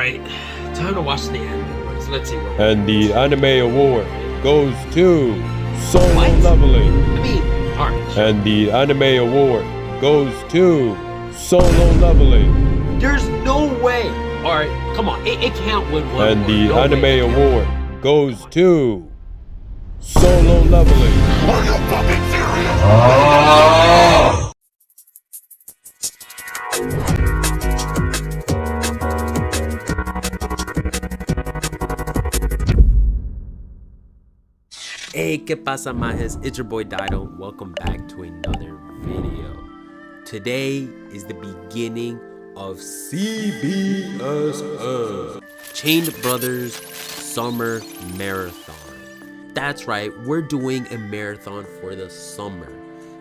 right, time to watch the anime awards. Let's see what. And the anime award goes to Solo What? Leveling. I mean, alright. And the anime award goes to Solo Leveling. There's no way. Alright, come on. It can't win one. And award. the No anime way. award goes to Solo Leveling. Are you fucking serious? Hey, ¿qué pasa, majes? It's your boy Dayron. Welcome back to another video. Today is the beginning of CBSS, Chained Brothers Summer Marathon. That's right, we're doing a marathon for the summer.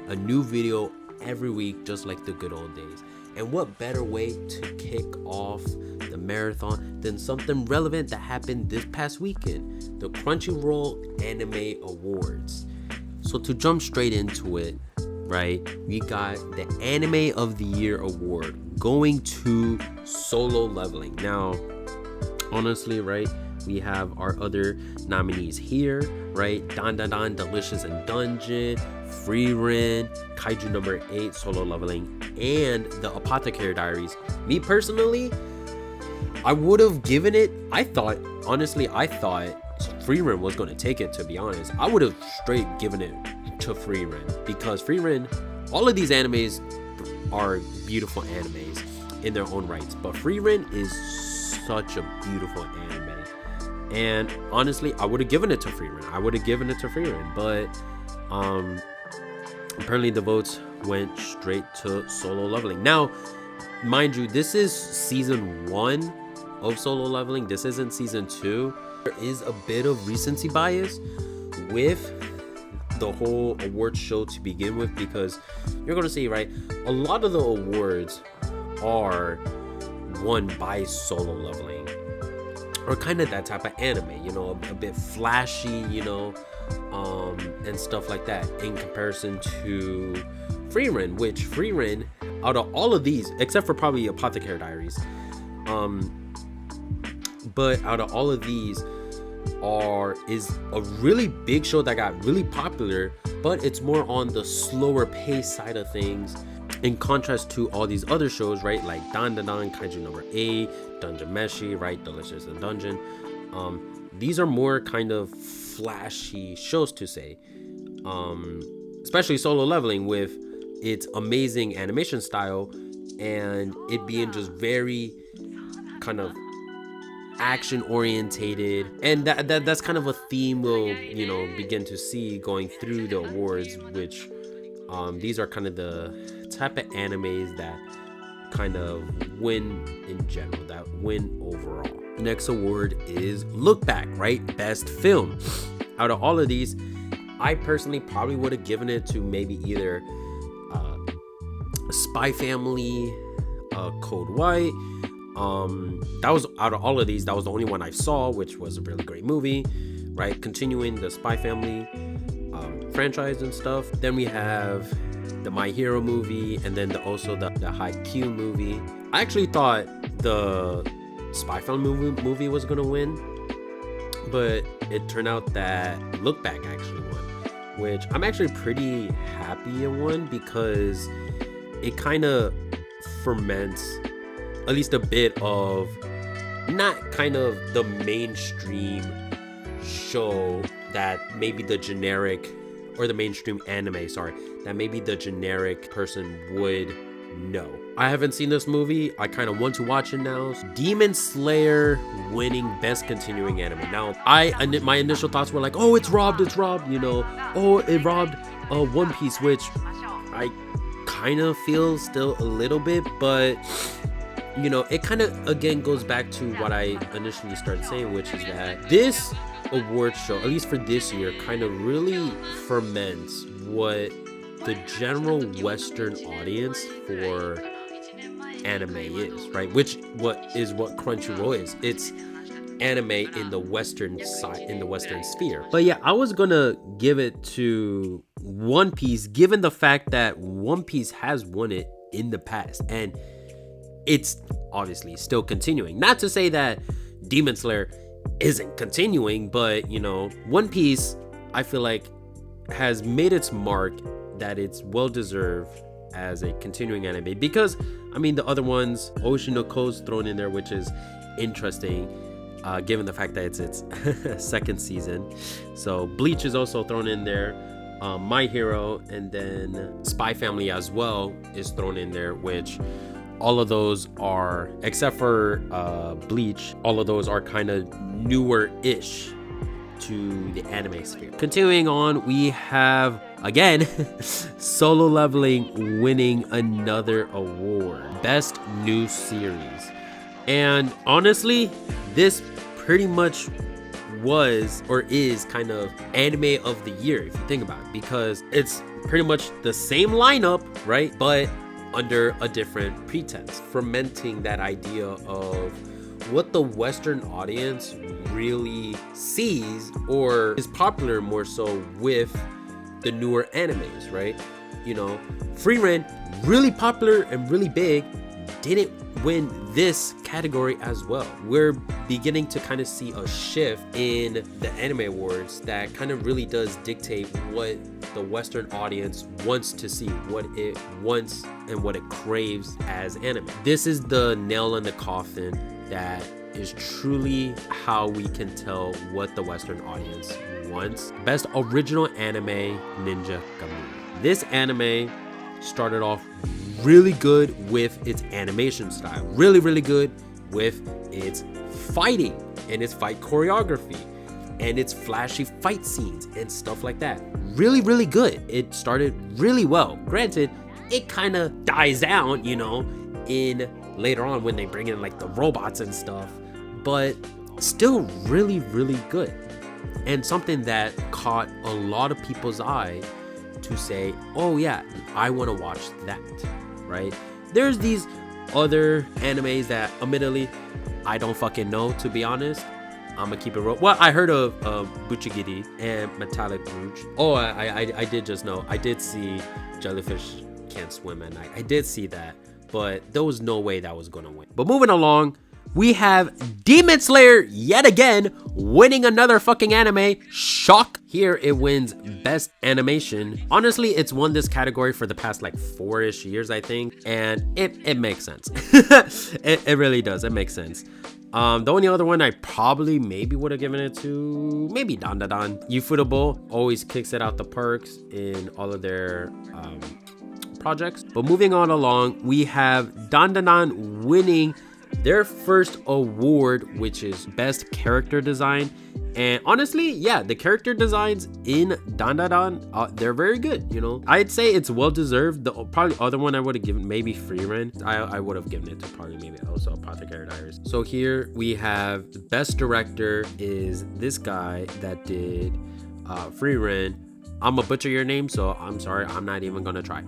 A new video every week, just like the good old days. And what better way to kick off the marathon than something relevant that happened this past weekend, the Crunchyroll Anime Awards. So to jump straight into it, right, we got the Anime of the Year award going to Solo Leveling. Now, honestly, right, we have our other nominees here, right? Dan Dan Dan, Delicious and Dungeon, Free Ren, Kaiju number 8, Solo Leveling, and the Apothecary Diaries. Me personally, I would have given it, I thought Free Ren was going to take it, to be honest. I would have straight given it to Free Ren, because Free Ren, all of these animes are beautiful animes in their own rights, but Free Ren is such a beautiful anime. And honestly, I would have given it to Free Ren. But apparently the votes went straight to Solo Leveling. Now, mind you, this is season 1 of Solo Leveling. This isn't season 2. There is a bit of recency bias with the whole award show to begin with, because you're gonna see, right, a lot of the awards are won by Solo Leveling, or kind of that type of anime, you know, a bit flashy, you know, and stuff like that, in comparison to Free Ren, which Free Ren, out of all of these, except for probably Apothecary Diaries, but out of all of these is a really big show that got really popular, but it's more on the slower pace side of things, in contrast to all these other shows, right, like Dan Dan Dan, Kaiju number 8, Dungeon Meshi, right, Delicious and Dungeon. These are more kind of flashy shows, to say, especially Solo Leveling, with its amazing animation style and it being just very kind of action orientated, and that's kind of a theme we'll, you know, begin to see going through the awards, which these are kind of the type of animes that kind of win in general, that win overall. The next award is Look Back, right? Best film. Out of all of these, I personally probably would have given it to maybe either Spy Family, Code White. That was, out of all of these, that was the only one I saw, which was a really great movie, right? Continuing the Spy Family franchise and stuff. Then we have the My Hero movie, and then also the Haikyuu movie. I actually thought the Spy Family movie was gonna win, but it turned out that Look Back actually won, which I'm actually pretty happy it won, because it kind of ferments at least a bit of, not kind of the mainstream show that maybe the generic, or the mainstream anime, sorry, that maybe the generic person would know. I haven't seen this movie. I kind of want to watch it now. Demon Slayer winning best continuing anime. Now, my initial thoughts were like, oh, it's robbed, you know, oh, it robbed One Piece, which I kind of feel still a little bit, but you know, it kind of again goes back to what I initially started saying, which is that this award show, at least for this year, kind of really ferments what the general Western audience for anime is, right? What Crunchyroll is. It's anime in the Western side, in the Western sphere. But yeah, I was gonna give it to One Piece, given the fact that One Piece has won it in the past, and it's obviously still continuing. Not to say that Demon Slayer isn't continuing, but you know, One Piece, I feel like, has made its mark, that it's well deserved as a continuing anime, because I mean the other ones, Ocean no Ko's thrown in there, which is interesting given the fact that it's its second season. So Bleach is also thrown in there, My Hero, and then Spy Family as well is thrown in there, which all of those are, except for Bleach, all of those are kind of newer-ish to the anime sphere. Continuing on, we have again Solo Leveling winning another award, Best New Series. And honestly, this pretty much was or is kind of anime of the year if you think about it, because it's pretty much the same lineup, right, but under a different pretense, fermenting that idea of what the Western audience really sees or is popular more so with the newer animes, right? You know, Frieren, really popular and really big, didn't win this category as well. We're beginning to kind of see a shift in the Anime Awards that kind of really does dictate what the Western audience wants to see, what it wants and what it craves as anime. This is the nail in the coffin that is truly how we can tell what the Western audience wants. Best Original Anime, Ninja Gaiden. This anime started off really good with its animation style, really good with its fighting and its fight choreography and its flashy fight scenes and stuff like that. Really good. It started really well. Granted, it kind of dies down, you know, in later on when they bring in like the robots and stuff, but still really good, and something that caught a lot of people's eye to say, oh yeah, I want to watch that, right? There's these other animes that admittedly I don't fucking know, to be honest. I'm gonna keep it real. Well, I heard of Buchigiri and Metallic Rouge. Oh, I did just know. I did see Jellyfish Can't Swim at Night. I did see that, but there was no way that was gonna win. But moving along, we have Demon Slayer yet again winning another fucking anime. Shock. Here it wins Best Animation. Honestly, it's won this category for the past like 4-ish years, I think, and it makes sense. it really does. It makes sense. The only other one I probably maybe would have given it to, maybe Dandadan. Ufotable always kicks it out the parks in all of their projects. But moving on along, we have Dandadan winning their first award, which is Best Character Design. And honestly, yeah, the character designs in Dandadan, they're very good, you know. I'd say it's well deserved. The probably other one I would have given, maybe Frieren. I would have given it to probably maybe also Apothecary Diaries. So here we have the best director is this guy that did Frieren. I'm gonna butcher your name, so I'm sorry, I'm not even gonna try.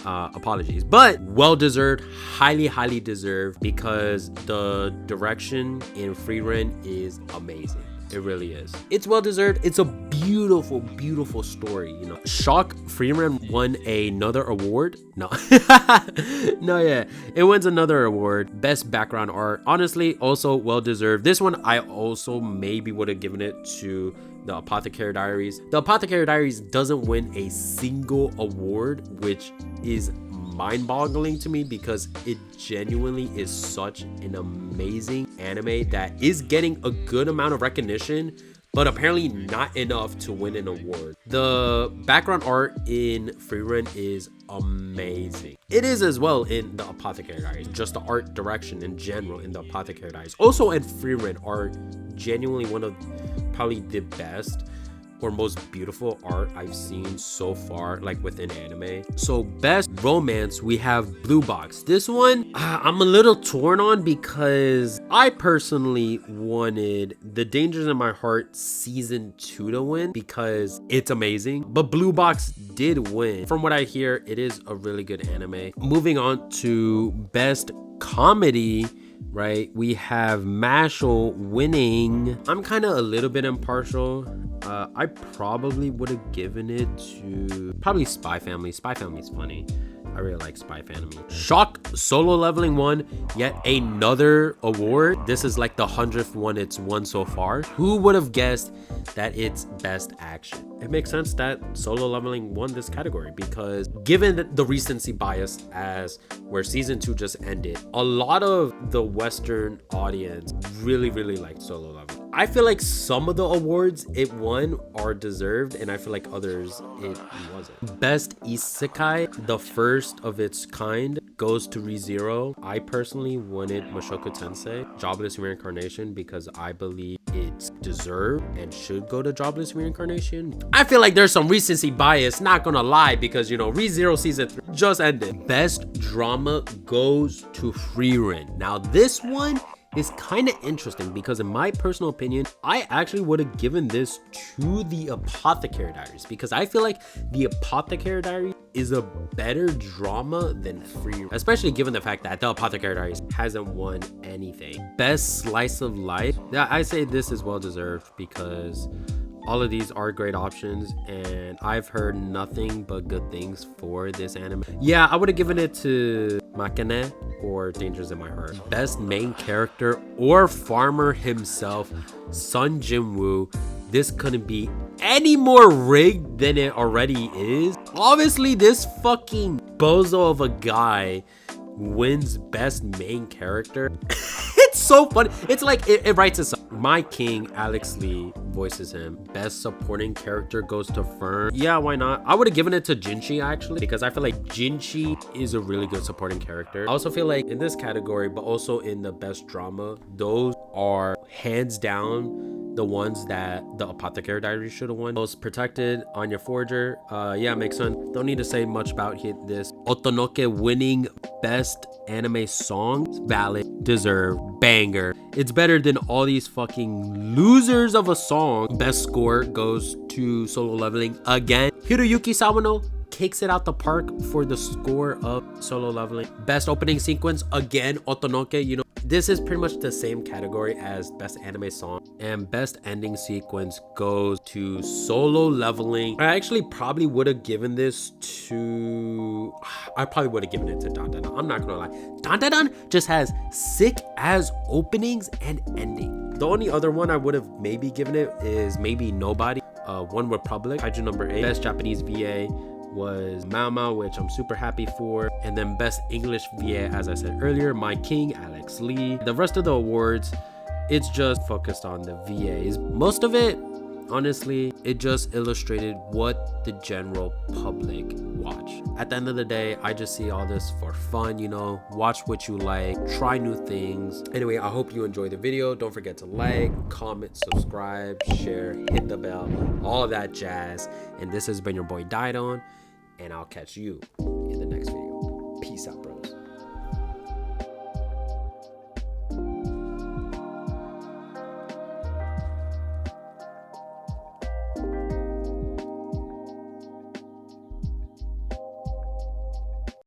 Apologies, but well deserved, highly deserved, because the direction in Frieren is amazing. It really is. It's well deserved. It's a beautiful story, you know. Shock, Frieren won another award. No. Yeah, it wins another award. Best background art, honestly, also well deserved. This one I also maybe would have given it to the Apothecary Diaries. The Apothecary Diaries doesn't win a single award, which is mind-boggling to me, because it genuinely is such an amazing anime that is getting a good amount of recognition, but apparently not enough to win an award. The background art in Frieren is amazing. It is as well in the Apothecary Diaries, just the art direction in general in the Apothecary Diaries. Also in Frieren are genuinely one of probably the best or most beautiful art I've seen so far, like within anime. So best romance, we have Blue Box. This one I'm a little torn on, because I personally wanted The Dangers in My Heart season 2 to win, because it's amazing, but Blue Box did win. From what I hear, it is a really good anime. Moving on to best comedy, right, we have Mashal winning. I'm kind of a little bit impartial. I probably would have given it to probably Spy Family. Spy Family's funny. I really like Spy Family. Shock Solo Leveling won yet another award. This is like the 100th one it's won so far. Who would have guessed that it's best action? It makes sense that Solo Leveling won this category because given the recency bias as where season 2 just ended, a lot of the Western audience really liked Solo Leveling. I feel like some of the awards it won are deserved, and I feel like others it wasn't. Best Isekai, the first of its kind, goes to ReZero. I personally wanted Mushoku Tensei, Jobless Reincarnation, because I believe it's deserved and should go to Jobless Reincarnation. I feel like there's some recency bias, not gonna lie, because you know ReZero season 3 just ended. Best Drama goes to Frieren. Now this one is kind of interesting because in my personal opinion, I actually would have given this to the Apothecary Diaries because I feel like the Apothecary Diaries is a better drama than Free, especially given the fact that the Apothecary Diaries hasn't won anything. Best Slice of Life, yeah, I say this is well deserved because all of these are great options and I've heard nothing but good things for this anime. Yeah, I would have given it to Makane or Dangers in My Heart. Best main character or farmer himself, Sun Jinwoo. This couldn't be any more rigged than it already is. Obviously, this fucking bozo of a guy wins best main character. It's so funny. It's like it writes itself. My King, Alex Lee, voices him. Best supporting character goes to Fern. Yeah, why not? I would have given it to Jinchi actually because I feel like Jinchi is a really good supporting character. I also feel like in this category, but also in the best drama, those are hands down the ones that the Apothecary Diaries should have won. Most Protected, Anya Forger. Yeah, makes sense. Don't need to say much about this. Otonoke winning best anime song. Valid, deserved, banger. It's better than all these fucking losers of a song. Best score goes to Solo Leveling again. Hiroyuki Sawano takes it out the park for the score of Solo Leveling. Best opening sequence, again, Otonoke. You know, this is pretty much the same category as best anime song. And best ending sequence goes to Solo Leveling. I actually probably would have given this to... I probably would have given it to Dandadan. I'm not gonna lie. Dandadan just has sick as openings and ending. The only other one I would have maybe given it is maybe Nobody. One Republic. Kaiju number 8. Best Japanese VA was Mao Mao, which I'm super happy for. And then best English VA, as I said earlier, My King, Alex Lee. The rest of the awards, it's just focused on the VAs. Most of it, honestly, it just illustrated what the general public watch. At the end of the day, I just see all this for fun, you know, watch what you like, try new things. Anyway, I hope you enjoyed the video. Don't forget to like, comment, subscribe, share, hit the bell, all of that jazz. And this has been your boy Dayron, and I'll catch you in the next video. Peace out, bros.